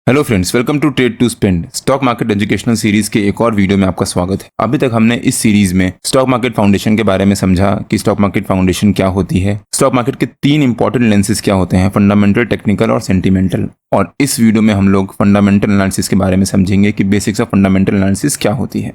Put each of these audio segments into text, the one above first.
Hello friends, welcome to trade to spend stock market educational series के एक और video में आपका स्वागत है। अभी तक हमने इस सीरीज में स्टॉक मार्केट फाउंडेशन के बारे में समझा कि स्टॉक मार्केट फाउंडेशन क्या होती है, स्टॉक मार्केट के 3 इंपॉर्टेंट लेंसेज क्या होते हैं, फंडामेंटल, टेक्निकल और सेंटिमेंटल। और इस वीडियो में हम लोग फंडामेंटल एनालिसिस के बारे में समझेंगे कि बेसिक्स ऑफ फंडामेंटल एनालिसिस क्या होती है।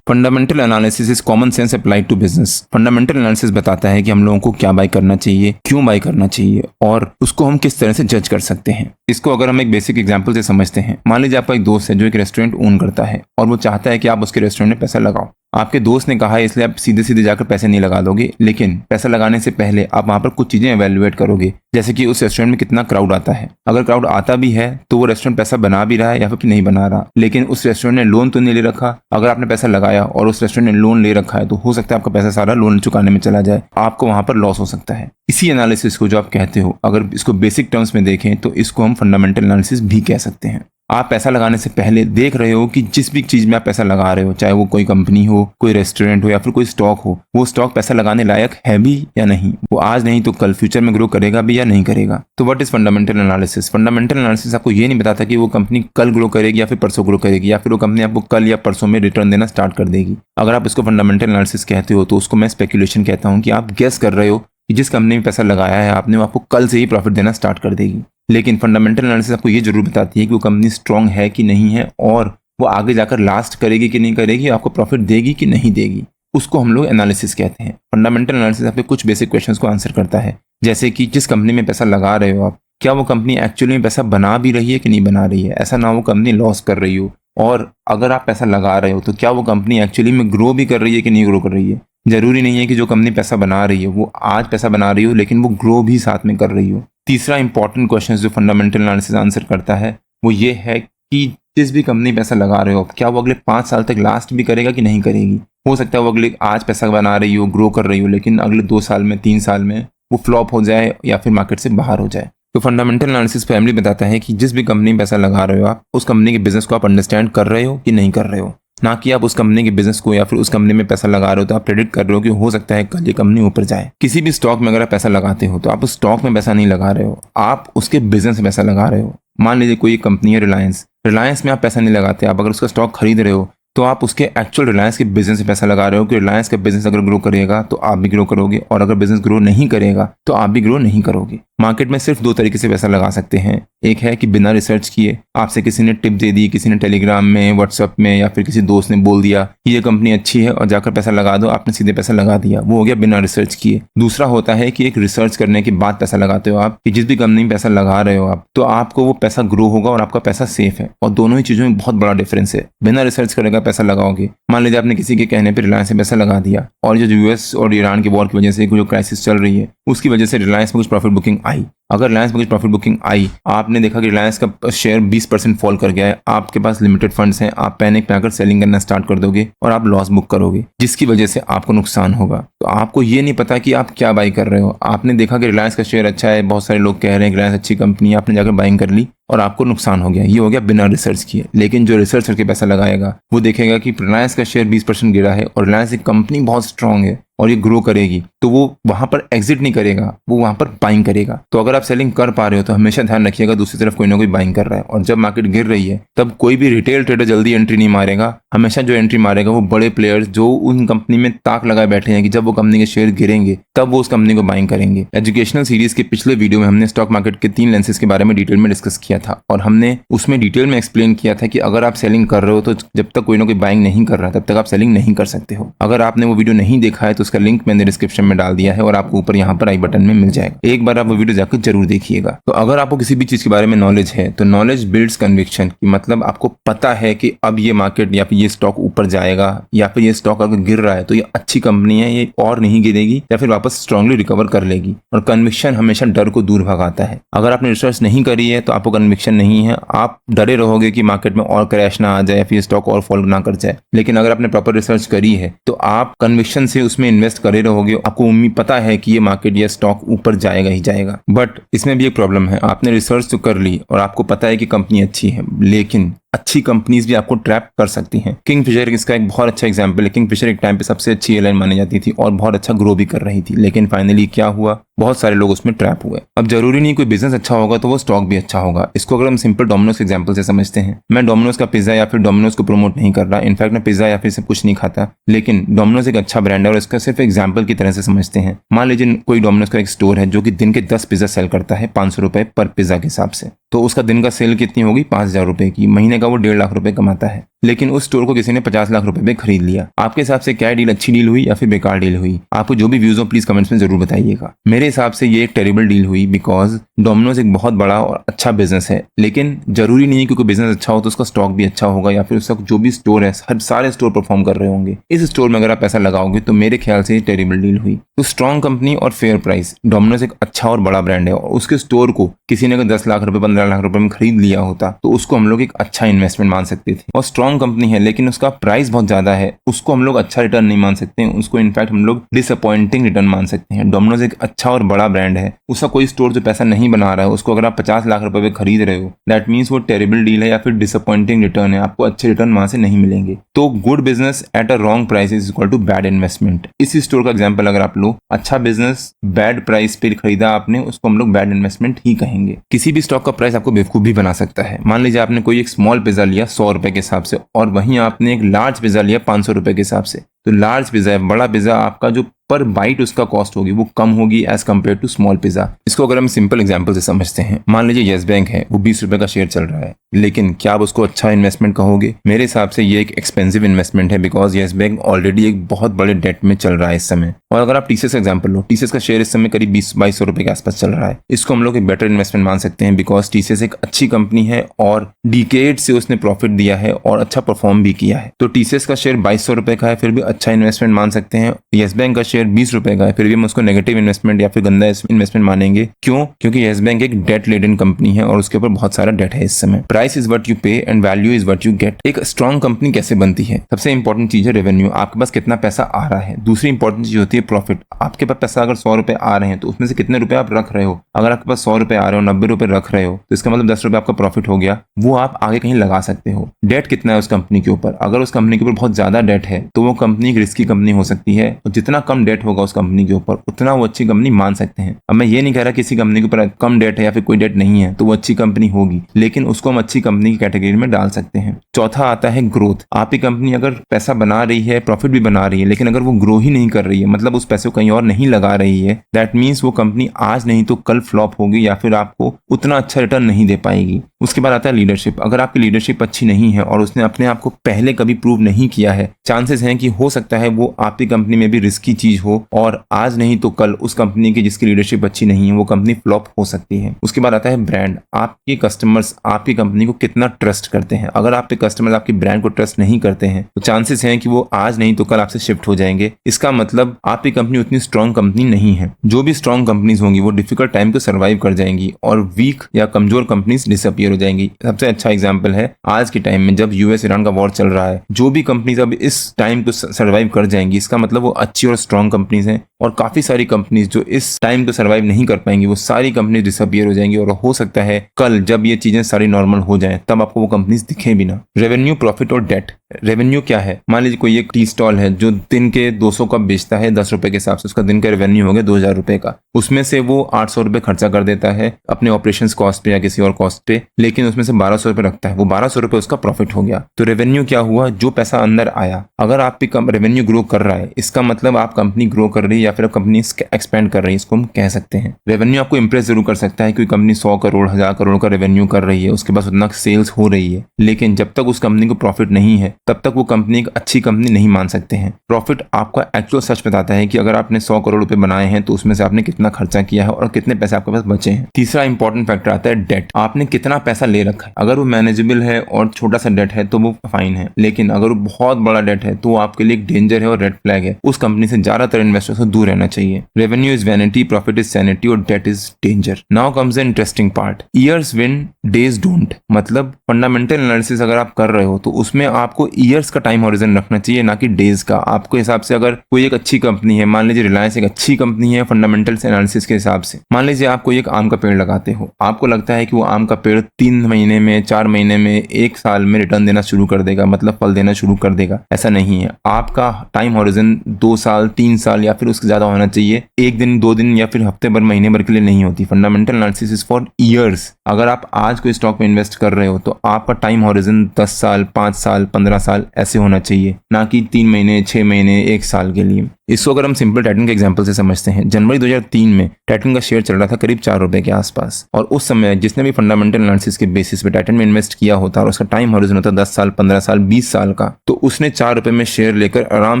Fundamental analysis is common sense applied to business. Fundamental analysis बताता है कि हम लोगों को क्या बाय करना चाहिए, क्यों बाय करना चाहिए और उसको हम किस तरह से जज कर सकते हैं। इसको अगर हम एक बेसिक एग्जांपल से समझते हैं, मान लीजिए आपका एक दोस्त है जो एक रेस्टोरेंट ओन करता है और वो चाहता है कि आप उसके रेस्टोरेंट में पैसा लगाओ। आपके दोस्त ने कहा है इसलिए आप सीधे सीधे जाकर पैसे नहीं लगा दोगे, लेकिन पैसा लगाने से पहले आप वहां पर कुछ चीजें एवेल्युएट करोगे, जैसे कि उस रेस्टोरेंट में कितना क्राउड आता है। अगर क्राउड आता भी है तो वो रेस्टोरेंट पैसा बना भी रहा है या फिर नहीं बना रहा, लेकिन उस रेस्टोरेंट ने लोन तो नहीं ले रखा। अगर आपने पैसा लगाया और उस रेस्टोरेंट ने लोन ले रखा है तो हो सकता है आपका पैसा सारा लोन चुकाने में चला जाए, आपको वहां पर लॉस हो सकता है। इसी एनालिसिस को जो आप कहते हो, अगर इसको बेसिक टर्म्स में देखें तो इसको हम फंडामेंटल एनालिसिस भी कह सकते हैं। आप पैसा लगाने से पहले देख रहे हो कि जिस भी चीज में आप पैसा लगा रहे हो, चाहे वो कोई कंपनी हो, कोई रेस्टोरेंट हो या फिर कोई स्टॉक हो, वो स्टॉक पैसा लगाने लायक है भी या नहीं, वो आज नहीं तो कल फ्यूचर में ग्रो करेगा भी या नहीं करेगा। तो what is fundamental analysis? Fundamental analysis आपको ये नहीं बताता कि वो कंपनी कल ग्रो करेगी या फिर परसों ग्रो करेगी, या फिर वो कंपनी आपको कल या परसों में रिटर्न देना स्टार्ट कर देगी। अगर आप इसको फंडामेंटल एनालिसिस कहते हो तो उसको मैं स्पेकुलेशन कहता हूँ कि आप गेस कर रहे हो कि जिस कंपनी में पैसा लगाया है आपने, वो आपको कल से ही प्रॉफिट देना स्टार्ट कर देगी। लेकिन फंडामेंटल एनालिसिस आपको ये जरूर बताती है कि वो कंपनी स्ट्रांग है कि नहीं है और वो आगे जाकर लास्ट करेगी कि नहीं करेगी, आपको प्रॉफिट देगी कि नहीं देगी। उसको हम लोग एनालिसिस कहते हैं। फंडामेंटल एनालिसिस आपके कुछ बेसिक क्वेश्चंस को आंसर करता है, जैसे कि जिस कंपनी में पैसा लगा रहे हो आप, क्या वो कंपनी एक्चुअली में पैसा बना भी रही है कि नहीं बना रही है। ऐसा ना वो कंपनी लॉस कर रही हो, और अगर आप पैसा लगा रहे हो तो क्या वो कंपनी एक्चुअली में ग्रो भी कर रही है कि नहीं ग्रो कर रही है। जरूरी नहीं है कि जो कंपनी पैसा बना रही है वो आज पैसा बना रही हो, लेकिन वो ग्रो भी साथ में कर रही हो। तीसरा इंपॉर्टेंट क्वेश्चन जो फंडामेंटल एनालिसिस आंसर करता है वो ये है कि जिस भी कंपनी पैसा लगा रहे हो, क्या वो अगले 5 साल तक लास्ट भी करेगा कि नहीं करेगी। हो सकता है वो अगले आज पैसा बना रही हो, ग्रो कर रही हो, लेकिन अगले 2 साल में, 3 साल में वो फ्लॉप हो जाए या फिर मार्केट से बाहर हो जाए। तो फंडामेंटल एनालिसिस फैमिली बताता है कि जिस भी कंपनी में पैसा लगा रहे हो आप, उस कंपनी के बिजनेस को आप अंडरस्टैंड कर रहे हो कि नहीं कर रहे हो। ना कि आप उस कंपनी के बिजनेस को या फिर उस कंपनी में पैसा लगा रहे हो तो आप प्रेडिक्ट कर रहे हो कि हो सकता है कल ये कंपनी ऊपर जाए। किसी भी स्टॉक में अगर आप पैसा लगाते हो तो आप उस स्टॉक में पैसा नहीं लगा रहे हो, आप उसके बिजनेस में पैसा लगा रहे हो। मान लीजिए कोई एक कंपनी है रिलायंस, रिलायंस में आप पैसा नहीं लगाते, आप अगर उसका स्टॉक खरीद रहे हो तो आप उसके एक्चुअल रिलायंस के बिजनेस में पैसा लगा रहे हो कि रिलायंस का बिजनेस अगर ग्रो करेगा तो आप भी ग्रो करोगे, और अगर बिजनेस ग्रो नहीं करेगा तो आप भी ग्रो नहीं करोगे। मार्केट में सिर्फ 2 तरीके से पैसा लगा सकते हैं। एक है कि बिना रिसर्च किए आपसे किसी ने टिप दे दी, किसी ने टेलीग्राम में, व्हाट्सएप में या फिर किसी दोस्त ने बोल दिया कि ये कंपनी अच्छी है और जाकर पैसा लगा दो, आपने सीधे पैसा लगा दिया, वो हो गया बिना रिसर्च किए। दूसरा होता है कि एक रिसर्च करने के बाद पैसा लगाते हो आप, कि जिस भी कंपनी में पैसा लगा रहे हो आप, तो आपको वो पैसा ग्रो होगा और आपका पैसा सेफ है। और दोनों ही चीजों में बहुत बड़ा डिफरेंस है। बिना रिसर्च करेगा पैसा लगाओगे, मान लीजिए आपने किसी के कहने पर रिलायंस में पैसा लगा दिया और जो यूएस और ईरान के वॉर की वजह से जो क्राइसिस चल रही है उसकी वजह से रिलायंस में कुछ प्रॉफिट बुकिंग आई। अगर रिलायंस में कुछ प्रॉफिट बुकिंग आई, आपने देखा कि रिलायंस का शेयर 20% फॉल कर गया है, आपके पास लिमिटेड फंड्स हैं, आप पैनिक में आकर सेलिंग करना स्टार्ट कर दोगे और आप लॉस बुक करोगे, जिसकी वजह से आपको नुकसान होगा। तो आपको ये नहीं पता कि आप क्या बाई कर रहे हो। आपने देखा कि रिलायंस का शेयर अच्छा है, बहुत सारे लोग कह रहे हैं रिलायंस अच्छी कंपनी है, आपने जाकर बाइंग कर ली और आपको नुकसान हो गया। ये हो गया बिना रिसर्च किए। लेकिन जो रिसर्च करके पैसा लगाएगा वो देखेगा कि रिलायंस का शेयर 20% गिरा है और रिलायंस एक कंपनी बहुत स्ट्रांग है और ये ग्रो करेगी, तो वो वहां पर एग्जिट नहीं करेगा, वो वहां पर बाइंग करेगा। तो अगर आप सेलिंग कर पा रहे हो तो हमेशा ध्यान रखिएगा दूसरी तरफ कोई ना कोई बाइंग कर रहा है, और जब मार्केट गिर रही है तब कोई भी रिटेल ट्रेडर जल्दी एंट्री नहीं मारेगा। हमेशा जो एंट्री मारेगा वो बड़े प्लेयर्स जो उन कंपनी में ताक लगाए बैठे हैं कि जब वो कंपनी के शेयर गिरेंगे तब वो उस कंपनी को बाइंग करेंगे। एजुकेशनल सीरीज के पिछले वीडियो में हमने स्टॉक मार्केट के 3 लेंसेज के बारे में डिटेल में डिस्कस किया था, और हमने उसमें डिटेल में एक्सप्लेन किया था कि अगर आप सेलिंग कर रहे हो तो जब तक कोई ना कोई बाइंग नहीं कर रहा तब तक आप सेलिंग नहीं कर सकते हो। अगर आपने वो वीडियो नहीं देखा है तो उसका लिंक मैंने डिस्क्रिप्शन में डाल दिया है और आपको ऊपर यहाँ पर आई बटन में मिल जाएगा। एक बार आप वो वीडियो जाकर जरूर देखिएगा। तो अगर आपको किसी भी चीज के बारे में नॉलेज है तो नॉलेज बिल्ड्स कन्विक्शन, की मतलब आपको पता है कि अब ये मार्केट या फिर ये स्टॉक ऊपर जाएगा, या फिर ये स्टॉक अगर गिर रहा है तो ये अच्छी कंपनी है, ये और नहीं गिरेगी या फिर वापस स्ट्रांगली रिकवर कर लेगी। और कन्विक्शन हमेशा डर को दूर भगाता है। अगर आपने रिसर्च नहीं करी है तो आपको कन्विक्शन नहीं है, आप डरे रहोगे कि मार्केट में और क्रैश ना आ जाए या फिर स्टॉक और फॉल ना कर जाए। लेकिन अगर आपने प्रॉपर रिसर्च करी है तो आप कन्विक्शन से उसमें इन्वेस्ट करे रहोगे, आपको उम्मीद पता है कि ये मार्केट या स्टॉक ऊपर जाएगा ही जाएगा। बट इसमें भी एक प्रॉब्लम है, आपने रिसर्च तो कर ली और आपको पता है कि कंपनी अच्छी है, लेकिन अच्छी कंपनीज भी आपको ट्रैप कर सकती हैं। किंगफिशर इसका एक बहुत अच्छा एग्जांपल है। किंगफिशर एक टाइम पे सबसे अच्छी एयरलाइन मानी जाती थी और बहुत अच्छा ग्रो भी कर रही थी, लेकिन फाइनली क्या हुआ, बहुत सारे लोग उसमें ट्रैप हुए। अब जरूरी नहीं कोई बिजनेस अच्छा होगा तो वो स्टॉक भी अच्छा होगा। इसको अगर हम सिंपल डोमिनोज के एग्जांपल से समझते हैं, मैं डोमिनोज का पिज्जा या फिर डोमिनोज को प्रमोट नहीं कर रहा, इनफैक्ट मैं पिज्जा या फिर सब कुछ नहीं खाता, लेकिन डोमिनोज एक अच्छा ब्रांड है और इसका सिर्फ एग्जाम्पल की तरह से समझते हैं। मान लीजिए कोई डोमिनोज का एक स्टोर है जो कि दिन के 10 पिज्जा सेल करता है 500 रुपए पर पिज्जा के हिसाब से, तो उसका दिन का सेल कितनी होगी, 5,000 रुपए की। महीने का वो 1.5 लाख रुपए कमाता है, लेकिन उस स्टोर को किसी ने 50 लाख रुपए में खरीद लिया। आपके हिसाब से क्या डील अच्छी डील हुई या फिर बेकार डील हुई? आपको जो भी व्यूज हो प्लीज कमेंट्स में जरूर बताइएगा। मेरे हिसाब से ये एक टेरिबल डील हुई, बिकॉज डोमिनोज एक बहुत बड़ा और अच्छा बिजनेस है, लेकिन जरूरी नहीं क्योंकि बिजनेस अच्छा हो तो उसका स्टॉक भी अच्छा होगा या फिर उसका जो भी स्टोर है हर सारे स्टोर परफॉर्म कर रहे होंगे। इस स्टोर में अगर आप पैसा लगाओगे तो मेरे ख्याल से टेरिबल डील हुई। तो स्ट्रॉन्ग कंपनी और फेयर प्राइस, डोमिनोज एक अच्छा और बड़ा ब्रांड है और उसके स्टोर को किसी ने अगर 10 लाख रुपए 15 लाख रुपए में खरीद लिया होता तो उसको हम लोग एक अच्छा इन्वेस्टमेंट मान सकते थे। और स्ट्रॉन्ग कंपनी है लेकिन उसका प्राइस बहुत ज्यादा है, उसको हम लोग अच्छा रिटर्न नहीं मान सकते हैं, उसको इनफैक्ट हम लोग डिसअपॉइंटिंग रिटर्न मान सकते हैं। डोमिनोज एक अच्छा और बड़ा ब्रांड है, उसका कोई स्टोर जो पैसा नहीं बना रहा है उसको अगर आप 50 लाख रुपए पे खरीद रहे हो, दैट मीन्स वो टेरिबल डील है या फिर डिसअपॉइंटिंग रिटर्न है, आपको अच्छे रिटर्न वहां से नहीं मिलेंगे। तो good business at a wrong price is equal to bad investment. इसी स्टोर का एग्जाम्पल अगर आप लो, अच्छा बिजनेस बैड प्राइस पे खरीदा आपने, उसको हम लोग बैड इन्वेस्टमेंट ही कहेंगे। किसी भी स्टॉक का प्राइस आपको बेवकूफ भी बना सकता है। मान लीजिए आपने कोई एक स्मॉल पिज्जा लिया 100 रुपए के हिसाब से और वहीं आपने एक लार्ज पिज्जा लिया 500 रुपए के हिसाब से, तो लार्ज पिज्जा है, बड़ा पिज्जा, आपका जो पर बाइट उसका कॉस्ट होगी वो कम होगी as compare to small pizza. इसको अगर हम सिंपल एग्जांपल से समझते हैं, मान लीजिए यस बैंक है, वो 20 रुपए का शेयर चल रहा है, लेकिन क्या आप उसको अच्छा इन्वेस्टमेंट कहोगे? मेरे हिसाब से ये एक एक्सपेंसिव इन्वेस्टमेंट है, बिकॉज यस बैंक ऑलरेडी एक बहुत बड़े डेट में चल रहा है इस समय। और अगर आप टीसीएस का एग्जांपल लो, टीसीएस का शेयर इस समय करीब 2200 रुपए के आसपास चल रहा है, इसको हम लोग एक बेटर इन्वेस्टमेंट मान सकते हैं, बिकॉज टीसीएस एक अच्छी कंपनी है और डिकेड से उसने प्रॉफिट दिया है और अच्छा परफॉर्म भी किया है। तो टीसीएस का शेयर 2200 रुपए का है, फिर भी अच्छा इन्वेस्टमेंट मान सकते हैं। यस बैंक का शेयर 20 रुपए का है, फिर भी हम उसको नेगेटिव इन्वेस्टमेंट या फिर गंदा इन्वेस्टमेंट मानेंगे। क्यों? क्योंकि यस बैंक एक डेट लेडन कंपनी है और उसके ऊपर बहुत सारा डेट है इस समय। प्राइस इज व्हाट यू पे and value is what you get. एक स्ट्रॉन्ग कंपनी कैसे बनती है? सबसे इंपॉर्टेंट चीज है रेवेन्यू, आपके पास कितना पैसा आ रहा है। दूसरी इंपॉर्टेंट चीज होती है प्रॉफिट। आपके पास पैसा अगर 100 रुपए आ रहे हैं तो उसमें से कितने रुपए आप रख रहे हो। अगर आपके पास 100 रुपए आ रहे हो, 90 रुपए रख रहे हो, तो इसका मतलब 10 रुपए आपका प्रॉफिट हो गया, वो आप आगे कहीं लगा सकते हो। डेट कितना है उस कंपनी के ऊपर? अगर उस कंपनी के ऊपर बहुत ज्यादा डेट है तो वो कंपनी एक रिस्की कंपनी हो सकती है, और जितना कम डेट होगा उस कंपनी के ऊपर उतना वो अच्छी कंपनी मान सकते हैं। अब मैं ये नहीं कह रहा किसी कंपनी के ऊपर कम डेट है या फिर कोई डेट नहीं है तो वो अच्छी कंपनी होगी, लेकिन उसको हम अच्छी कंपनी की कैटेगरी में डाल सकते हैं। चौथा आता है ग्रोथ। आपकी कंपनी अगर पैसा बना रही है, प्रॉफिट भी बना रही है, लेकिन अगर वो ग्रो ही नहीं कर रही है, मतलब उस पैसे को कहीं और नहीं लगा रही है, दैट मीन्स वो कंपनी आज नहीं तो कल फ्लॉप होगी या फिर आपको उतना अच्छा रिटर्न नहीं दे पाएगी। उसके बाद आता है लीडरशिप। अगर आपकी लीडरशिप अच्छी नहीं है और उसने अपने आप को पहले कभी प्रूव नहीं किया है, चांसेस हैं कि हो सकता है वो आपकी कंपनी में भी रिस्की चीज हो और आज नहीं तो कल उस कंपनी की जिसकी लीडरशिप अच्छी नहीं है वो कंपनी फ्लॉप हो सकती है। उसके बाद आता है ब्रांड। आपके कस्टमर्स आपकी कंपनी को कितना ट्रस्ट करते हैं। अगर आपके कस्टमर्स आपकी ब्रांड को ट्रस्ट नहीं करते हैं तो चांसेस हैं कि वो आज नहीं तो कल आपसे शिफ्ट हो जाएंगे। इसका मतलब आपकी कंपनी उतनी स्ट्रॉन्ग कंपनी नहीं है। जो भी स्ट्रॉन्ग कंपनीज होंगी वो डिफिकल्ट टाइम को सर्वाइव कर जाएंगी और वीक या कमजोर कंपनीज डिसअपियर हो जाएंगी। सबसे अच्छा एग्जाम्पल है आज के टाइम में जब यूएस ईरान का वॉर चल रहा है, जो भी कंपनीज अब इस टाइम को सर्वाइव कर जाएंगी, इसका मतलब वो अच्छी और स्ट्रॉन्ग कंपनीज हैं। और काफी सारी कंपनीज जो इस टाइम को सर्वाइव नहीं कर पाएंगी वो सारी कंपनीज डिसअपियर हो जाएंगी और हो सकता है कल जब ये चीजें सारी नॉर्मल हो जाएं तब आपको वो कंपनीज दिखे भी ना। रेवेन्यू, प्रॉफिट और डेट। रेवेन्यू क्या है? मान लीजिए कोई एक टी स्टॉल है जो दिन के 200 कप बेचता है 10 रुपए के हिसाब से, उसका दिन का रेवेन्यू हो गया 2000 रुपए का, उसमें से वो 800 रुपए खर्चा कर देता है अपने ऑपरेशन कॉस्ट पे या किसी और कॉस्ट पे, लेकिन उसमें से 1200 रुपए रखता है, वो 1200 रुपए उसका प्रॉफिट हो गया। तो रेवेन्यू क्या हुआ? जो पैसा अंदर आया। अगर आप रेवेन्यू ग्रो कर रहा है इसका मतलब आप कंपनी ग्रो कर रही है या फिर कंपनी एक्सपेंड कर रही है, इसको हम कह सकते हैं। रेवेन्यू आपको इंप्रेस जरूर कर सकता है, कोई कंपनी 100 करोड़ 1000 करोड़ का रेवेन्यू कर रही है, उसके पास उतना सेल्स हो रही है, लेकिन जब तक उस कंपनी को प्रॉफिट नहीं है तब तक वो कंपनी एक अच्छी कंपनी नहीं मान सकते हैं। प्रॉफिट आपका एक्चुअल सच बताता है कि अगर आपने 100 करोड़ रुपए बनाए हैं तो उसमें से आपने कितना खर्चा किया है और कितने पैसे आपके पास बचे हैं। तीसरा इंपॉर्टेंट फैक्टर आता है डेट। आपने कितना पैसा ले रखा है। अगर वो मैनेजेबल है और छोटा सा डेट है तो वो फाइन है, लेकिन अगर वो बहुत बड़ा डेट है तो आपके लिए एक डेंजर है और रेड फ्लैग है। उस कंपनी से ज्यादातर इन्वेस्टर्स को दूर रहना चाहिए। Revenue is vanity, profit is sanity और debt is danger. Now comes the interesting part. Years win days don't. मतलब फंडामेंटल एनालिसिस अगर आप कर रहे हो तो उसमें आपको ईयर्स का टाइम हॉरिजन रखना चाहिए, ना कि डेज का। आपको हिसाब से अगर कोई एक अच्छी कंपनी है, मान लीजिए रिलायंस एक अच्छी कंपनी है फंडामेंटल्स एनालिसिस के हिसाब से, मान लीजिए आप कोई एक आम का पेड़ लगाते हो, आपको लगता है कि वो आम का पेड़ 3 महीने में, 4 महीने में, 1 साल में रिटर्न देना शुरू कर देगा, मतलब फल देना शुरू कर देगा। ऐसा नहीं है। आपका टाइम हॉरिजन 2 साल, 3 साल या फिर उससे ज्यादा होना चाहिए। 1 दिन, 2 दिन या फिर हफ्ते भर, महीने भर के लिए नहीं होती। Fundamental analysis is for years. अगर आप आज कोई स्टॉक में इन्वेस्ट कर रहे हो तो आपका टाइम हॉरिजन 10 साल, 5 साल, 15 साल ऐसे होना चाहिए, ना कि 3 महीने, 6 महीने, 1 साल के लिए। इसको अगर हम सिंपल टाइटन के एग्जांपल से समझते हैं, जनवरी 2003 में टाइटन का शेयर चल रहा था करीब 4 रुपए के आसपास, और उस समय जिसने भी फंडामेंटल एनालिसिस के बेसिस पे टाइटन में इन्वेस्ट किया होता और उसका टाइम हॉरिजन होता 10 साल, 15 साल, 20 साल का, तो उसने 4 रुपए में शेयर लेकर आराम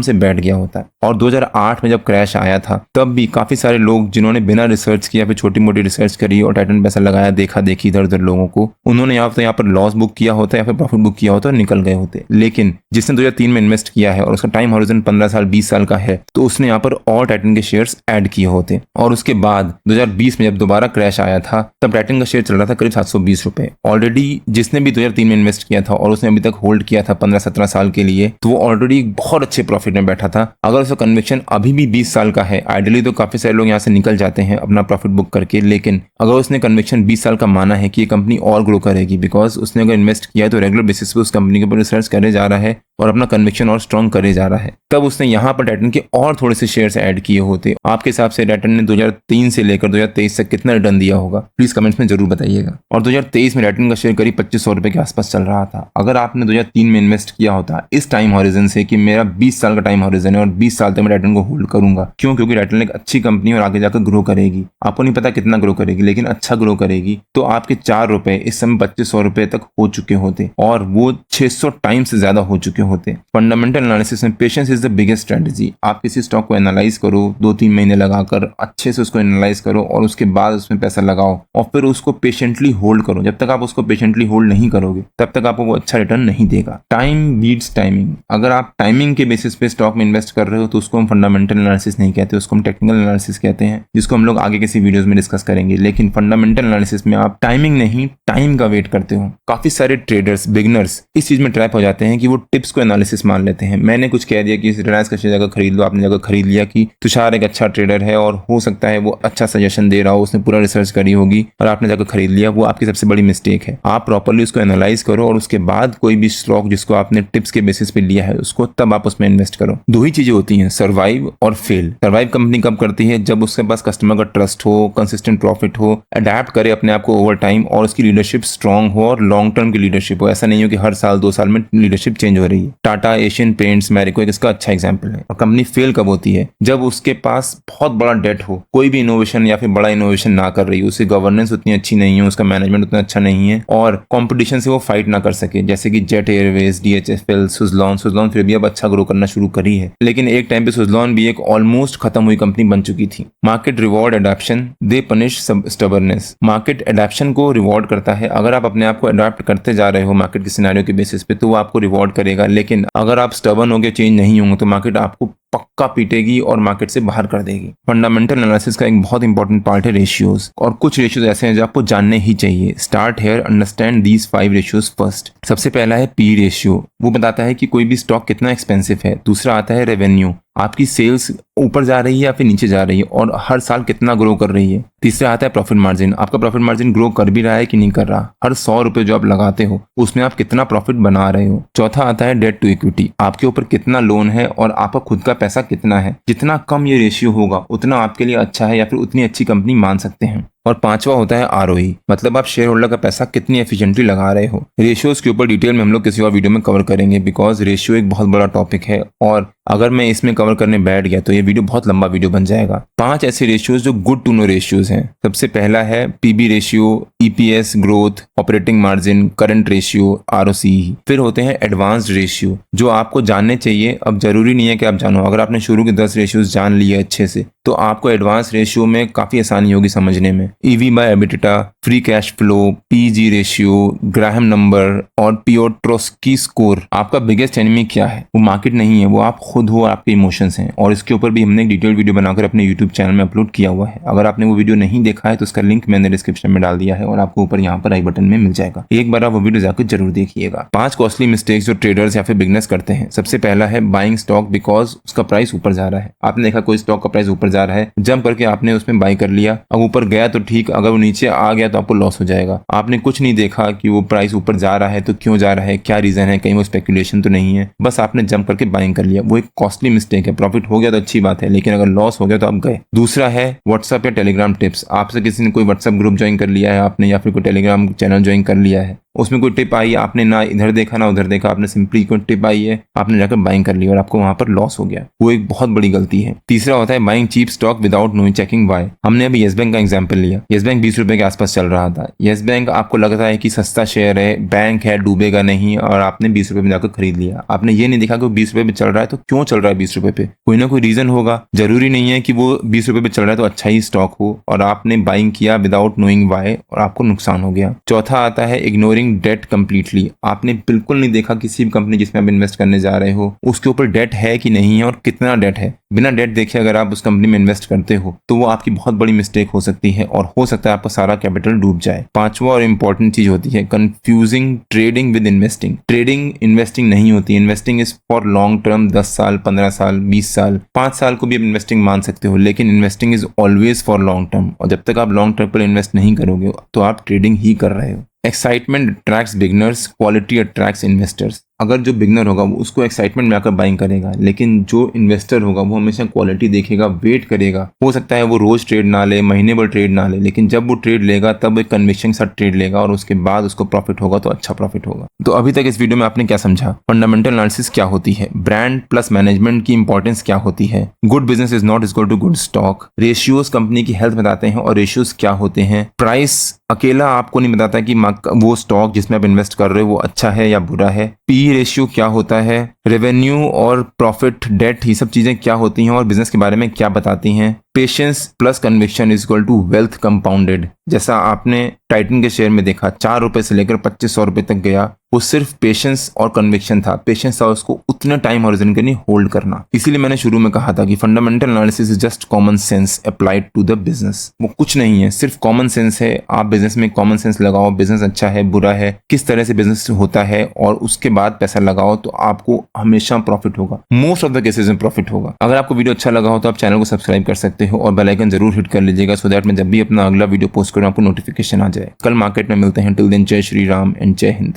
से बैठ गया होता है। और 2008 में जब क्रैश आया था तब भी काफी सारे लोग जिन्होंने बिना रिसर्च किया, फिर छोटी मोटी रिसर्च करी और टाइटन पैसा लगाया, देखा देखी इधर उधर लोगों को, उन्होंने या तो यहाँ पर लॉस बुक किया होता या फिर प्रॉफिट बुक किया होता और निकल गए होते। लेकिन जिसने 2003 में इन्वेस्ट किया है और उसका टाइम हॉरिजन 15 साल, 20 साल का है, तो उसने यहाँ पर और टाइटन के शेयर्स ऐड किए होते। और उसके बाद 2020 में जब दोबारा क्रैश आया था तब टाइटन का शेयर चल रहा था करीब 720 रुपए। ऑलरेडी जिसने भी 2003 में इन्वेस्ट किया था और उसने अभी तक होल्ड किया था 15-17 साल के लिए, तो वो ऑलरेडी बहुत अच्छे प्रॉफिट में बैठा था। अगर उसका कन्विक्शन अभी भी 20 साल का है, आइडियली तो काफी सारे लोग यहाँ से निकल जाते हैं अपना प्रॉफिट बुक करके, लेकिन अगर उसने कन्विक्शन 20 साल का माना है कि ये कंपनी और ग्रो करेगी, बिकॉज उसने अगर इन्वेस्ट किया है तो रेगुलर बेसिस पे उस कंपनी के ऊपर रिसर्च करे जा रहा है और अपना कन्विक्शन और स्ट्रॉन्ग करे जा रहा है, तब उसने यहाँ पर टाइटन के और थोड़े से शेयर्स ऐड किए होते। आपके हिसाब से टाइटन ने 2003 से लेकर 2023 तक कितना रिटर्न दिया होगा, प्लीज कमेंट्स में जरूर बताइएगा। और 2023 में टाइटन का शेयर करीब 2500 रुपए के आसपास चल रहा था। अगर आपने 2003 में इन्वेस्ट किया होता इस टाइम हॉरिजन से कि मेरा 20 साल का टाइम हॉरिजन है और 20 साल तक मैं टाइटन को होल्ड करूंगा, क्यों? क्योंकि टाइटन एक अच्छी कंपनी और आगे जाकर ग्रो करेगी। आपको नहीं पता कितना ग्रो करेगी, लेकिन अच्छा ग्रो करेगी, तो आपके 4 रुपए इस समय 2500 रुपए तक हो चुके होते और वो 600 टाइम से ज्यादा हो चुके होते। फंडामेंटल एनालिसिस में patience is the biggest strategy. आप किसी स्टॉक को एनालाइज करो, 2-3 महीने लगाकर अच्छे से उसको एनालाइज करो और उसके बाद उसमें पैसा लगाओ और फिर उसको पेशेंटली होल्ड करो। जब तक आप उसको पेशेंटली होल्ड नहीं करोगे तब तक आपको वो अच्छा रिटर्न नहीं देगा। Time beats timing. अगर आप टाइमिंग के बेसिस पे स्टॉक में इन्वेस्ट कर रहे हो तो उसको हम फंडामेंटल एनालिसिस नहीं कहते, उसको हम टेक्निकल एनालिसिस कहते हैं, जिसको हम लोग आगे किसी वीडियोस में डिस्कस करेंगे। लेकिन फंडामेंटल एनालिसिस में आप टाइमिंग नहीं, टाइम का वेट करते हो। काफी सारे ट्रेडर्स, बिगिनर्स इस चीज में ट्रैप हो जाते हैं कि वो टिप्स को एनालिसिस मान लेते हैं। मैंने कुछ कह दिया कि रिलायंस का शेयर जगह खरीद लो, आपने जगह खरीद लिया कि तुषार एक अच्छा ट्रेडर है और हो सकता है वो अच्छा सजेशन दे रहा हो, उसने पूरा रिसर्च करी होगी और आपने जाकर खरीद लिया। वो आपकी सबसे बड़ी मिस्टेक है। आप प्रॉपर्ली उसको एनालाइज करो और उसके बाद कोई भी स्टॉक जिसको आपने टिप्स के बेसिस पे लिया है उसको तब आप उसमें इन्वेस्ट करो। 2 ही चीजें होती हैं, सर्वाइव और फेल। सर्वाइव कंपनी कब करती है? जब उसके पास कस्टमर का ट्रस्ट हो, कंसिस्टेंट प्रॉफिट हो, अडेप्ट करे अपने आप को ओवर टाइम और उसकी लीडरशिप स्ट्रांग हो और लॉन्ग टर्म की लीडरशिप हो। ऐसा नहीं हो कि हर साल 2 साल में लीडरशिप चेंज हो रही है। टाटा, एशियन पेंट्स, मैरिको इसका अच्छा एग्जाम्पल है। और कंपनी फेल कब होती है? जब उसके पास बहुत बड़ा डेट हो, कोई भी इनोवेशन या फिर बड़ा इनोवेशन ना कर रही हो, उसकी गवर्नेंस उतनी अच्छी नहीं है, उसका मैनेजमेंट उतना अच्छा नहीं है और कंपटीशन से वो फाइट ना कर सके, जैसे कि जेट एयरवेज, DHFL, सुजलॉन फिर भी अब अच्छा ग्रो करना शुरू करी है, लेकिन एक टाइम पे सुजलॉन भी एक ऑलमोस्ट खत्म हुई कंपनी बन चुकी थी। मार्केट रिवॉर्ड एडेप्शन, दे पनिश स्टबर्नेस। मार्केट एडेप्शन को रिवॉर्ड करता है। अगर आप अपने आप को अडेप्ट करते जा रहे हो मार्केट के सिनेरियो के बेसिस पे तो वो आपको रिवॉर्ड करेगा, लेकिन अगर आप स्टबर्न होकर चेंज नहीं होंगे तो मार्केट आपको पक्का पीटेगी और मार्केट से बाहर कर देगी। फंडामेंटल एनालिसिस का एक बहुत इंपॉर्टेंट पार्ट है रेशियोज, और कुछ रेशियोज ऐसे हैं जो आपको जानने ही चाहिए। Start here, understand these 5 ratios first. सबसे पहला है पी रेशियो, वो बताता है कि कोई भी स्टॉक कितना एक्सपेंसिव है। दूसरा आता है रेवेन्यू, आपकी सेल्स ऊपर जा रही है या फिर नीचे जा रही है और हर साल कितना ग्रो कर रही है। तीसरा आता है प्रॉफिट मार्जिन, आपका प्रॉफिट मार्जिन ग्रो कर भी रहा है कि नहीं कर रहा। हर 100 रुपए जो आप लगाते हो उसमें आप कितना प्रॉफिट बना रहे हो। चौथा आता है डेट टू इक्विटी, आपके ऊपर कितना लोन है और आपका खुद का पैसा कितना है। जितना कम ये रेशियो होगा उतना आपके लिए अच्छा है या फिर उतनी अच्छी कंपनी मान सकते हैं। और पांचवा होता है ROE, मतलब आप शेयर होल्डर का पैसा कितनी एफिशिएंटली लगा रहे हो। रेशियोज के ऊपर डिटेल में हम लोग किसी और वीडियो में कवर करेंगे, बिकॉज रेशियो एक बहुत बड़ा टॉपिक है और अगर मैं इसमें कवर करने बैठ गया तो ये वीडियो बहुत लंबा वीडियो बन जाएगा। 5 ऐसे रेशियोज जो गुड टू नो रेशियोज हैं। सबसे पहला है PB ratio, EPS growth, operating margin, current ratio, ROCE। फिर होते हैं एडवांस्ड रेशियो जो आपको जानने चाहिए। अब जरूरी नहीं है कि आप जानो, अगर आपने शुरू के 10 रेशियोज जान लिए अच्छे से तो आपको एडवांस रेशियो में काफी आसानी होगी समझने में। EV by EBITDA, free cash flow, PG ratio, Graham number और पियोट्रोस्की स्कोर। आपका बिगेस्ट एनिमी क्या है? वो मार्केट नहीं है, वो आप खुद हो, आपके इमोशंस हैं। और इसके ऊपर भी हमने एक डिटेल वीडियो बनाकर अपने यूट्यूब चैनल में अपलोड किया हुआ है। अगर आपने वो वीडियो नहीं देखा है तो उसका लिंक मैंने डिस्क्रिप्शन में डाल दिया है और आपको ऊपर यहाँ पर आई बटन में मिल जाएगा। एक बार आप वो वीडियो जाकर जरूर देखिएगा। 5 कॉस्टली मिस्टेक्स जो ट्रेडर्स या फिर बिगनर्स करते हैं। सबसे पहला है बाइंग स्टॉक बिकॉज उसका प्राइस ऊपर जा रहा है। आपने देखा कोई स्टॉक का प्राइस ऊपर जा रहा है, जंप करके आपने उसमें बाई कर लिया। अब ऊपर गया तो ठीक, अगर वो नीचे आ गया तो आपको लॉस हो जाएगा। आपने कुछ नहीं देखा कि वो प्राइस ऊपर जा रहा है तो क्यों जा रहा है, क्या रीजन है, कहीं वो स्पेकुलेशन तो नहीं है, बस आपने जंप करके बाइंग कर लिया। वो एक कॉस्टली मिस्टेक है। प्रॉफिट हो गया तो अच्छी बात है, लेकिन अगर लॉस हो गया तो आप गए। दूसरा है व्हाट्सएप या टेलीग्राम टिप्स। आपसे किसी ने कोई व्हाट्सएप ग्रुप ज्वाइन कर लिया है आपने, या फिर कोई टेलीग्राम चैनल ज्वाइन कर लिया है, उसमें कोई टिप आई, आपने ना इधर देखा ना उधर देखा, आपने सिंपली कोई टिप आई है, आपने जाकर बाइंग कर लिया और आपको वहां पर लॉस हो गया। वो एक बहुत बड़ी गलती है। तीसरा होता है buying cheap stock without knowing checking why. हमने अभी येस बैंक का एग्जांपल लिया। येस बैंक 20 रुपए के आसपास चल रहा था। येस बैंक आपको लगता है कि सस्ता शेयर है, बैंक है, डूबेगा नहीं, और आपने 20 रुपए में जाकर खरीद लिया। आपने ये नहीं देखा कि वो 20 रुपए पे चल रहा है तो क्यों चल रहा है 20 रुपए पे, कोई ना कोई रीजन होगा। जरूरी नहीं है कि वो 20 रुपए पे चल रहा है तो अच्छा ही स्टॉक हो, और आपने बाइंग किया विदाउट नोइंग व्हाई और आपको नुकसान हो गया। चौथा आता है इग्नोरिंग डेट कंप्लीटली। आपने बिल्कुल नहीं देखा किसी भी कंपनी जिसमें आप इन्वेस्ट करने जा रहे हो उसके ऊपर डेट है कि नहीं है और कितना डेट है। बिना डेट देखे अगर आप उस कंपनी में इन्वेस्ट करते हो तो वो आपकी बहुत बड़ी मिस्टेक हो सकती है और हो सकता है आपका सारा कैपिटल डूब जाए। पांचवा और इंपॉर्टेंट चीज होती है confusing trading with investing. Trading investing नहीं होती। Investing is for long term, 10 साल, 15 साल, 20 साल, 5 साल को भी आप इन्वेस्टिंग मान सकते हो, लेकिन investing is always for long term. और जब तक आप लॉन्ग टर्म पर इन्वेस्ट नहीं करोगे तो आप ट्रेडिंग ही कर रहे हो। Excitement attracts beginners, quality attracts investors. अगर जो बिगनर होगा वो उसको एक्साइटमेंट में आकर बाइंग करेगा, लेकिन जो इन्वेस्टर होगा वो हमेशा क्वालिटी देखेगा, वेट करेगा। हो सकता है वो रोज ट्रेड ना ले, महीने भर ट्रेड ना ले, लेकिन जब वो ट्रेड लेगा तब एक कन्विक्शन के साथ ट्रेड लेगा और उसके बाद उसको प्रॉफिट होगा तो अच्छा प्रॉफिट होगा। तो अभी तक इस वीडियो में आपने क्या समझा? फंडामेंटल एनालिसिस क्या होती है, ब्रांड प्लस मैनेजमेंट की इंपॉर्टेंस क्या होती है, good business is not equal to good stock, ratios company की हेल्थ बताते हैं और रेशियोज क्या होते हैं, प्राइस अकेला आपको नहीं बताता कि वो स्टॉक जिसमें आप इन्वेस्ट कर रहे हो वो अच्छा है या बुरा है, पी रेशियो क्या होता है, रेवेन्यू और प्रॉफिट, डेट, ये सब चीजें क्या होती हैं और बिजनेस के बारे में क्या बताती हैं, patience plus conviction is equal to wealth compounded. जैसा आपने टाइटन के शेयर में देखा 4 रुपए से लेकर 2500 रुपए तक गया, वो सिर्फ पेशेंस और कन्विक्शन था। पेशेंस था उसको उतने टाइम हॉरिजन के लिए होल्ड करना। इसीलिए मैंने शुरू में कहा था कि fundamental analysis is just common sense applied to the business. वो कुछ नहीं है, सिर्फ कॉमन सेंस है। आप बिजनेस में कॉमन सेंस लगाओ, बिजनेस अच्छा है बुरा है, किस तरह से बिजनेस होता है, और उसके बाद पैसा लगाओ तो आपको हमेशा प्रॉफिट होगा। मोस्ट ऑफ द केसेस में प्रॉफिट होगा। अगर आपको वीडियो अच्छा लगा हो तो आप चैनल को सब्सक्राइब कर सकते हो और बेल आइकन जरूर हिट कर लीजिएगा, सो दैट मैं जब भी अपना अगला वीडियो पोस्ट करूँ आपको नोटिफिकेशन आ जाए। कल मार्केट में मिलते हैं। टिल देन जय श्री राम एंड जय हिंद।